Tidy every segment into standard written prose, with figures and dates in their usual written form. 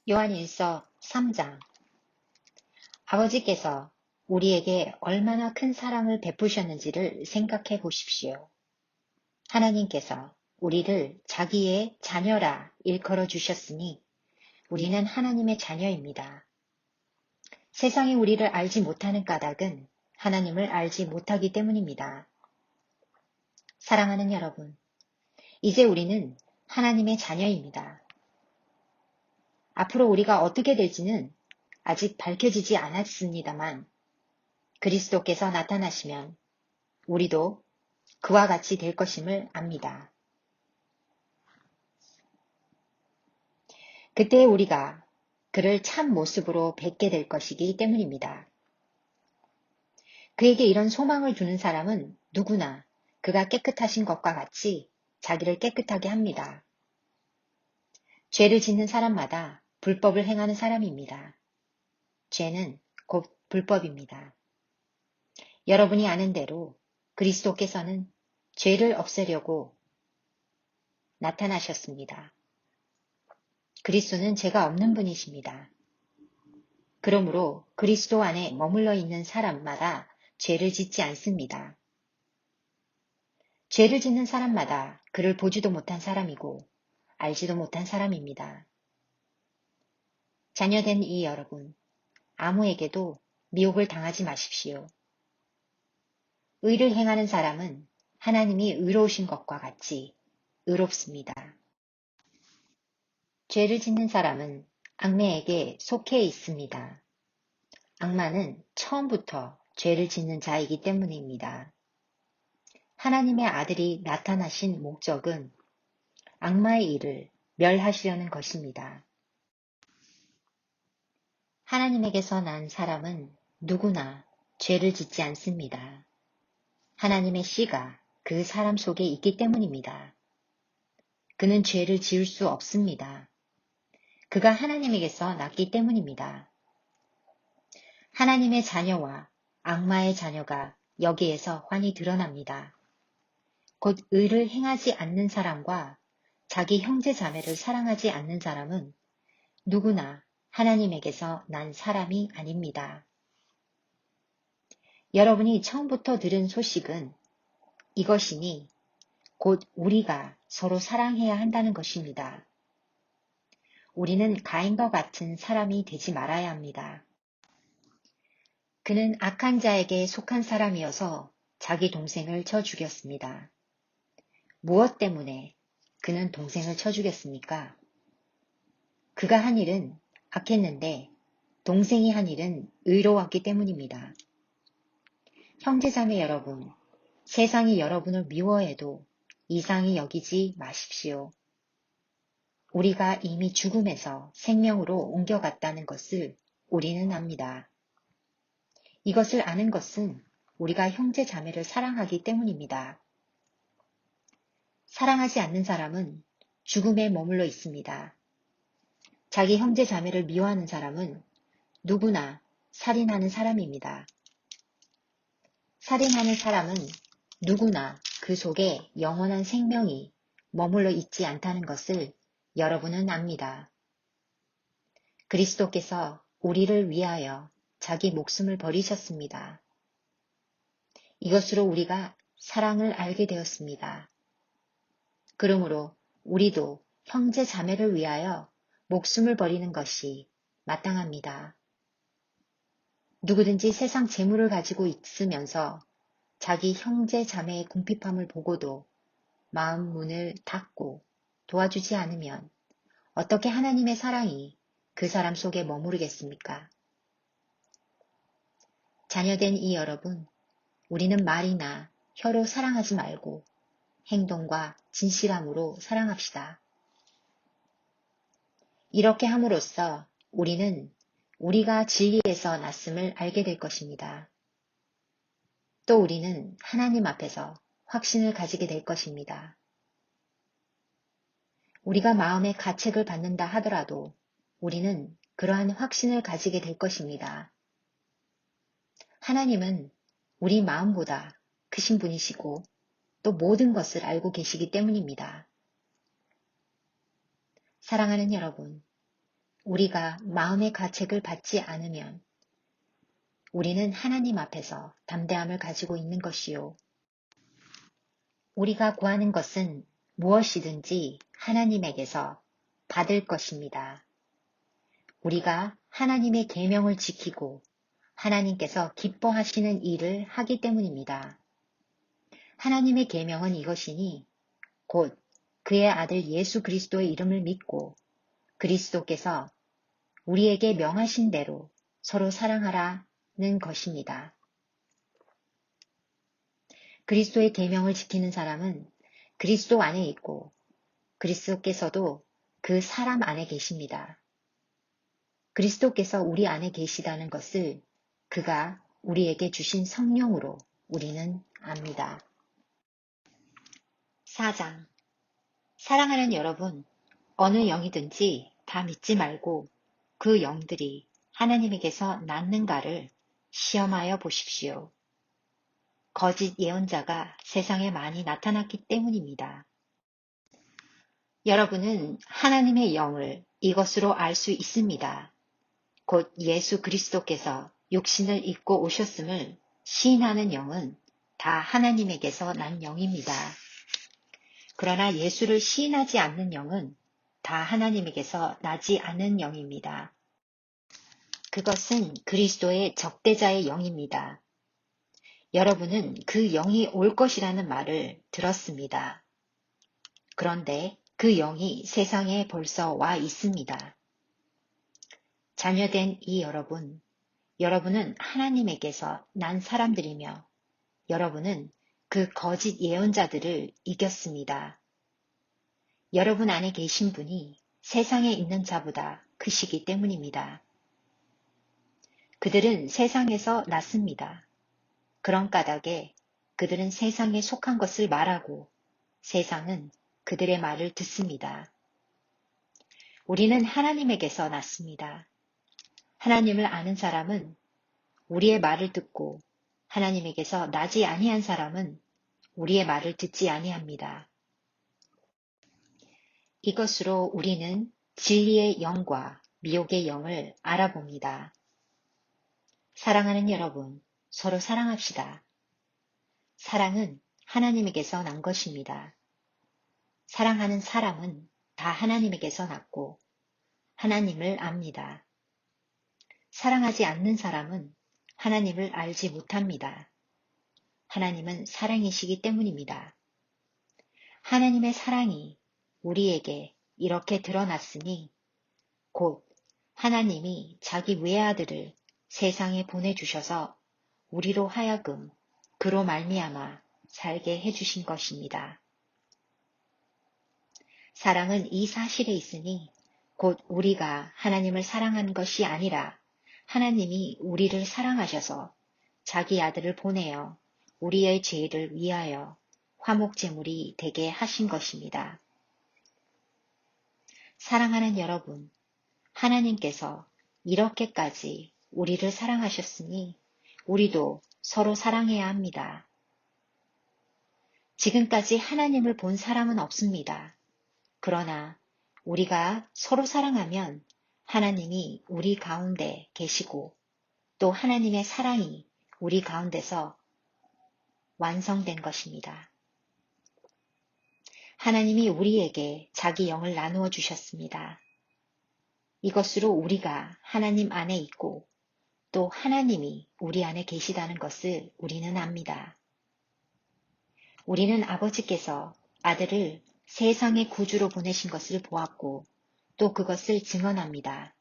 요한일서 3장. 아버지께서 우리에게 얼마나 큰 사랑을 베푸셨는지를 생각해 보십시오. 하나님께서 우리를 자기의 자녀라 일컬어 주셨으니 우리는 하나님의 자녀입니다. 세상이 우리를 알지 못하는 까닭은 하나님을 알지 못하기 때문입니다. 사랑하는 여러분, 이제 우리는 하나님의 자녀입니다. 앞으로 우리가 어떻게 될지는 아직 밝혀지지 않았습니다만 그리스도께서 나타나시면 우리도 그와 같이 될 것임을 압니다. 그때 우리가 그를 참 모습으로 뵙게 될 것이기 때문입니다. 그에게 이런 소망을 두는 사람은 누구나 그가 깨끗하신 것과 같이 자기를 깨끗하게 합니다. 죄를 짓는 사람마다 불법을 행하는 사람입니다. 죄는 곧 불법입니다. 여러분이 아는 대로 그리스도께서는 죄를 없애려고 나타나셨습니다. 그리스도는 죄가 없는 분이십니다. 그러므로 그리스도 안에 머물러 있는 사람마다 죄를 짓지 않습니다. 죄를 짓는 사람마다 그를 보지도 못한 사람이고 알지도 못한 사람입니다. 자녀된 이 여러분, 아무에게도 미혹을 당하지 마십시오. 의를 행하는 사람은 하나님이 의로우신 것과 같이 의롭습니다. 죄를 짓는 사람은 악매에게 속해 있습니다. 악마는 처음부터 죄를 짓는 자이기 때문입니다. 하나님의 아들이 나타나신 목적은 악마의 일을 멸하시려는 것입니다. 하나님에게서 난 사람은 누구나 죄를 짓지 않습니다. 하나님의 씨가 그 사람 속에 있기 때문입니다. 그는 죄를 지을 수 없습니다. 그가 하나님에게서 났기 때문입니다. 하나님의 자녀와 악마의 자녀가 여기에서 환히 드러납니다. 곧 의를 행하지 않는 사람과 자기 형제 자매를 사랑하지 않는 사람은 누구나 하나님에게서 난 사람이 아닙니다. 여러분이 처음부터 들은 소식은 이것이니 곧 우리가 서로 사랑해야 한다는 것입니다. 우리는 가인과 같은 사람이 되지 말아야 합니다. 그는 악한 자에게 속한 사람이어서 자기 동생을 쳐 죽였습니다. 무엇 때문에 그는 동생을 쳐 죽였습니까? 그가 한 일은 악했는데 동생이 한 일은 의로웠기 때문입니다. 형제자매 여러분, 세상이 여러분을 미워해도 이상히 여기지 마십시오. 우리가 이미 죽음에서 생명으로 옮겨갔다는 것을 우리는 압니다. 이것을 아는 것은 우리가 형제 자매를 사랑하기 때문입니다. 사랑하지 않는 사람은 죽음에 머물러 있습니다. 자기 형제 자매를 미워하는 사람은 누구나 살인하는 사람입니다. 살인하는 사람은 누구나 그 속에 영원한 생명이 머물러 있지 않다는 것을 여러분은 압니다. 그리스도께서 우리를 위하여 자기 목숨을 버리셨습니다. 이것으로 우리가 사랑을 알게 되었습니다. 그러므로 우리도 형제 자매를 위하여 목숨을 버리는 것이 마땅합니다. 누구든지 세상 재물을 가지고 있으면서 자기 형제 자매의 궁핍함을 보고도 마음 문을 닫고 도와주지 않으면 어떻게 하나님의 사랑이 그 사람 속에 머무르겠습니까? 자녀된 이 여러분, 우리는 말이나 혀로 사랑하지 말고 행동과 진실함으로 사랑합시다. 이렇게 함으로써 우리는 우리가 진리에서 났음을 알게 될 것입니다. 또 우리는 하나님 앞에서 확신을 가지게 될 것입니다. 우리가 마음의 가책을 받는다 하더라도 우리는 그러한 확신을 가지게 될 것입니다. 하나님은 우리 마음보다 크신 분이시고 또 모든 것을 알고 계시기 때문입니다. 사랑하는 여러분, 우리가 마음의 가책을 받지 않으면 우리는 하나님 앞에서 담대함을 가지고 있는 것이요. 우리가 구하는 것은 무엇이든지 하나님에게서 받을 것입니다. 우리가 하나님의 계명을 지키고 하나님께서 기뻐하시는 일을 하기 때문입니다. 하나님의 계명은 이것이니 곧 그의 아들 예수 그리스도의 이름을 믿고 그리스도께서 우리에게 명하신 대로 서로 사랑하라는 것입니다. 그리스도의 계명을 지키는 사람은 그리스도 안에 있고 그리스도께서도 그 사람 안에 계십니다. 그리스도께서 우리 안에 계시다는 것을 그가 우리에게 주신 성령으로 우리는 압니다. 4장. 사랑하는 여러분, 어느 영이든지 다 믿지 말고 그 영들이 하나님에게서 났는가를 시험하여 보십시오. 거짓 예언자가 세상에 많이 나타났기 때문입니다. 여러분은 하나님의 영을 이것으로 알 수 있습니다. 곧 예수 그리스도께서 육신을 입고 오셨음을 시인하는 영은 다 하나님에게서 난 영입니다. 그러나 예수를 시인하지 않는 영은 다 하나님에게서 나지 않은 영입니다. 그것은 그리스도의 적대자의 영입니다. 여러분은 그 영이 올 것이라는 말을 들었습니다. 그런데 그 영이 세상에 벌써 와 있습니다. 자녀된 이 여러분은 하나님에게서 난 사람들이며 여러분은 그 거짓 예언자들을 이겼습니다. 여러분 안에 계신 분이 세상에 있는 자보다 크시기 때문입니다. 그들은 세상에서 났습니다. 그런 까닭에 그들은 세상에 속한 것을 말하고 세상은 그들의 말을 듣습니다. 우리는 하나님에게서 났습니다. 하나님을 아는 사람은 우리의 말을 듣고 하나님에게서 나지 아니한 사람은 우리의 말을 듣지 아니합니다. 이것으로 우리는 진리의 영과 미혹의 영을 알아봅니다. 사랑하는 여러분, 서로 사랑합시다. 사랑은 하나님에게서 난 것입니다. 사랑하는 사람은 다 하나님에게서 났고 하나님을 압니다. 사랑하지 않는 사람은 하나님을 알지 못합니다. 하나님은 사랑이시기 때문입니다. 하나님의 사랑이 우리에게 이렇게 드러났으니 곧 하나님이 자기 외아들을 세상에 보내주셔서 우리로 하여금 그로 말미암아 살게 해주신 것입니다. 사랑은 이 사실에 있으니 곧 우리가 하나님을 사랑한 것이 아니라 하나님이 우리를 사랑하셔서 자기 아들을 보내어 우리의 죄를 위하여 화목제물이 되게 하신 것입니다. 사랑하는 여러분, 하나님께서 이렇게까지 우리를 사랑하셨으니 우리도 서로 사랑해야 합니다. 지금까지 하나님을 본 사람은 없습니다. 그러나 우리가 서로 사랑하면 하나님이 우리 가운데 계시고 또 하나님의 사랑이 우리 가운데서 완성된 것입니다. 하나님이 우리에게 자기 영을 나누어 주셨습니다. 이것으로 우리가 하나님 안에 있고 또 하나님이 우리 안에 계시다는 것을 우리는 압니다. 우리는 아버지께서 아들을 세상의 구주로 보내신 것을 보았고 또 그것을 증언합니다.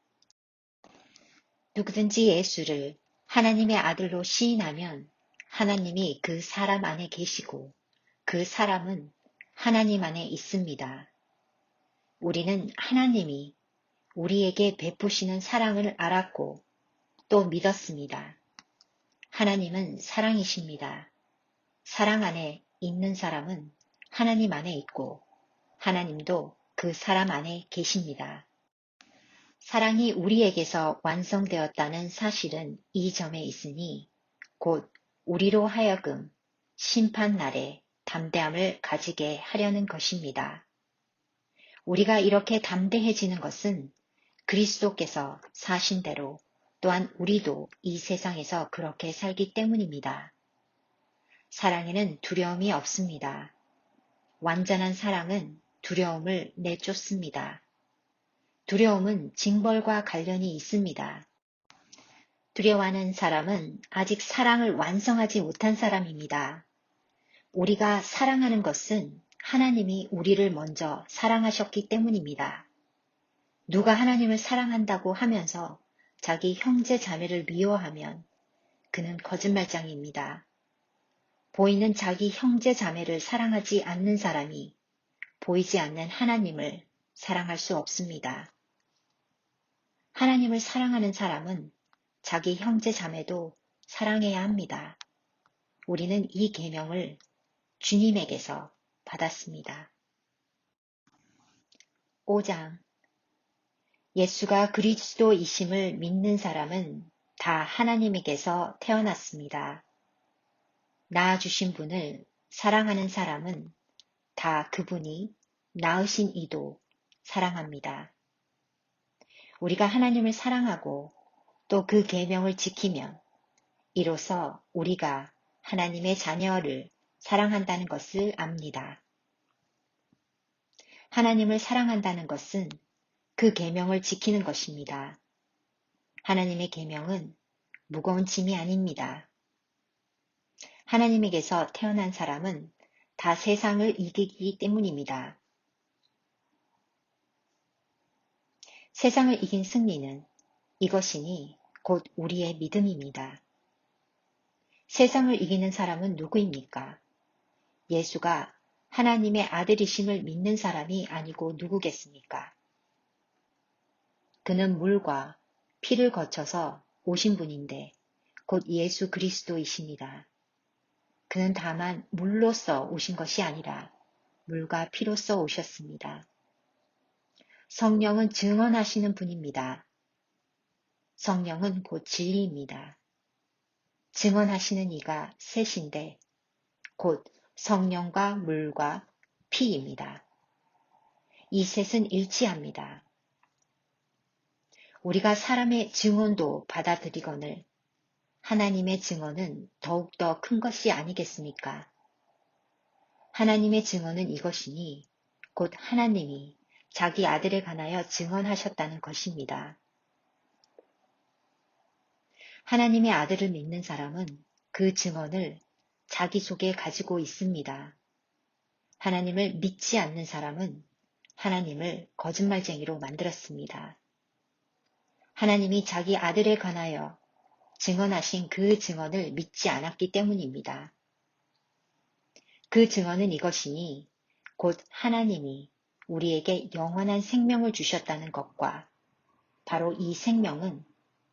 누구든지 예수를 하나님의 아들로 시인하면 하나님이 그 사람 안에 계시고 그 사람은 하나님 안에 있습니다. 우리는 하나님이 우리에게 베푸시는 사랑을 알았고 또 믿었습니다. 하나님은 사랑이십니다. 사랑 안에 있는 사람은 하나님 안에 있고 하나님도 그 사람 안에 계십니다. 사랑이 우리에게서 완성되었다는 사실은 이 점에 있으니 곧 우리로 하여금 심판날에 담대함을 가지게 하려는 것입니다. 우리가 이렇게 담대해지는 것은 그리스도께서 사신 대로 또한 우리도 이 세상에서 그렇게 살기 때문입니다. 사랑에는 두려움이 없습니다. 완전한 사랑은 두려움을 내쫓습니다. 두려움은 징벌과 관련이 있습니다. 두려워하는 사람은 아직 사랑을 완성하지 못한 사람입니다. 우리가 사랑하는 것은 하나님이 우리를 먼저 사랑하셨기 때문입니다. 누가 하나님을 사랑한다고 하면서 자기 형제 자매를 미워하면 그는 거짓말장입니다. 보이는 자기 형제 자매를 사랑하지 않는 사람이 보이지 않는 하나님을 사랑할 수 없습니다. 하나님을 사랑하는 사람은 자기 형제 자매도 사랑해야 합니다. 우리는 이 계명을 주님에게서 받았습니다. 5장 예수가 그리스도이심을 믿는 사람은 다 하나님에게서 태어났습니다. 낳아주신 분을 사랑하는 사람은 다 그분이 낳으신 이도 사랑합니다. 우리가 하나님을 사랑하고 또 그 계명을 지키면 이로써 우리가 하나님의 자녀를 사랑한다는 것을 압니다. 하나님을 사랑한다는 것은 그 계명을 지키는 것입니다. 하나님의 계명은 무거운 짐이 아닙니다. 하나님에게서 태어난 사람은 다 세상을 이기기 때문입니다. 세상을 이긴 승리는 이것이니 곧 우리의 믿음입니다. 세상을 이기는 사람은 누구입니까? 예수가 하나님의 아들이심을 믿는 사람이 아니고 누구겠습니까? 그는 물과 피를 거쳐서 오신 분인데 곧 예수 그리스도이십니다. 그는 다만 물로써 오신 것이 아니라 물과 피로써 오셨습니다. 성령은 증언하시는 분입니다. 성령은 곧 진리입니다. 증언하시는 이가 셋인데 곧 성령과 물과 피입니다. 이 셋은 일치합니다. 우리가 사람의 증언도 받아들이거늘 하나님의 증언은 더욱더 큰 것이 아니겠습니까? 하나님의 증언은 이것이니 곧 하나님이 자기 아들에 관하여 증언하셨다는 것입니다. 하나님의 아들을 믿는 사람은 그 증언을 자기 속에 가지고 있습니다. 하나님을 믿지 않는 사람은 하나님을 거짓말쟁이로 만들었습니다. 하나님이 자기 아들에 관하여 증언하신 그 증언을 믿지 않았기 때문입니다. 그 증언은 이것이니 곧 하나님이 우리에게 영원한 생명을 주셨다는 것과 바로 이 생명은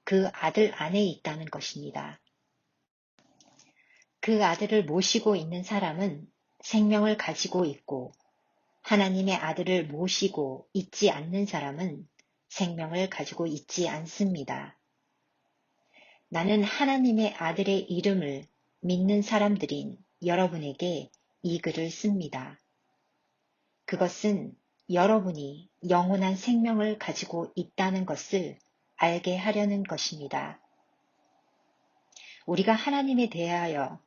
그 아들 안에 있다는 것입니다. 그 아들을 모시고 있는 사람은 생명을 가지고 있고 하나님의 아들을 모시고 있지 않는 사람은 생명을 가지고 있지 않습니다. 나는 하나님의 아들의 이름을 믿는 사람들인 여러분에게 이 글을 씁니다. 그것은 여러분이 영원한 생명을 가지고 있다는 것을 알게 하려는 것입니다. 우리가 하나님에 대하여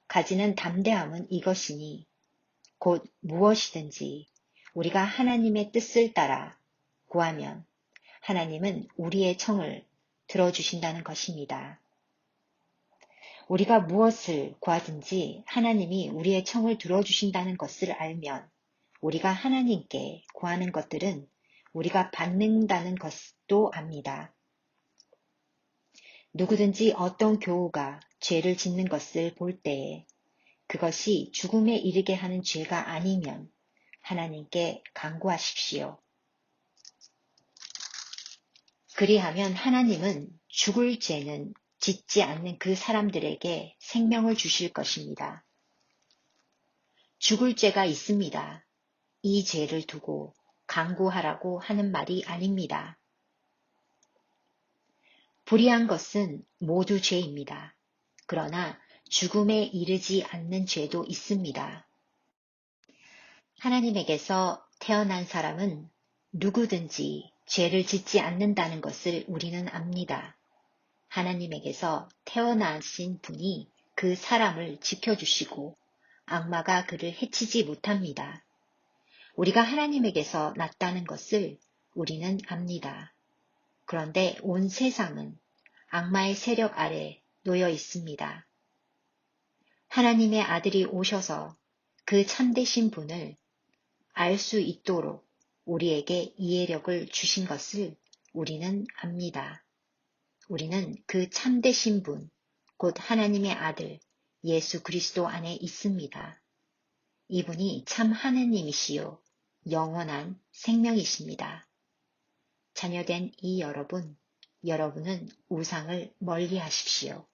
가지는 담대함은 이것이니 곧 무엇이든지 우리가 하나님의 뜻을 따라 구하면 하나님은 우리의 청을 들어주신다는 것입니다. 우리가 무엇을 구하든지 하나님이 우리의 청을 들어주신다는 것을 알면 우리가 하나님께 구하는 것들은 우리가 받는다는 것도 압니다. 누구든지 어떤 교우가 죄를 짓는 것을 볼 때에 그것이 죽음에 이르게 하는 죄가 아니면 하나님께 간구하십시오. 그리하면 하나님은 죽을 죄는 짓지 않는 그 사람들에게 생명을 주실 것입니다. 죽을 죄가 있습니다. 이 죄를 두고 간구하라고 하는 말이 아닙니다. 불의한 것은 모두 죄입니다. 그러나 죽음에 이르지 않는 죄도 있습니다. 하나님에게서 태어난 사람은 누구든지 죄를 짓지 않는다는 것을 우리는 압니다. 하나님에게서 태어나신 분이 그 사람을 지켜주시고 악마가 그를 해치지 못합니다. 우리가 하나님에게서 났다는 것을 우리는 압니다. 그런데 온 세상은 악마의 세력 아래 놓여 있습니다. 하나님의 아들이 오셔서 그 참되신 분을 알 수 있도록 우리에게 이해력을 주신 것을 우리는 압니다. 우리는 그 참되신 분, 곧 하나님의 아들 예수 그리스도 안에 있습니다. 이분이 참 하느님이시요 영원한 생명이십니다. 자녀된 이 여러분, 여러분은 우상을 멀리 하십시오.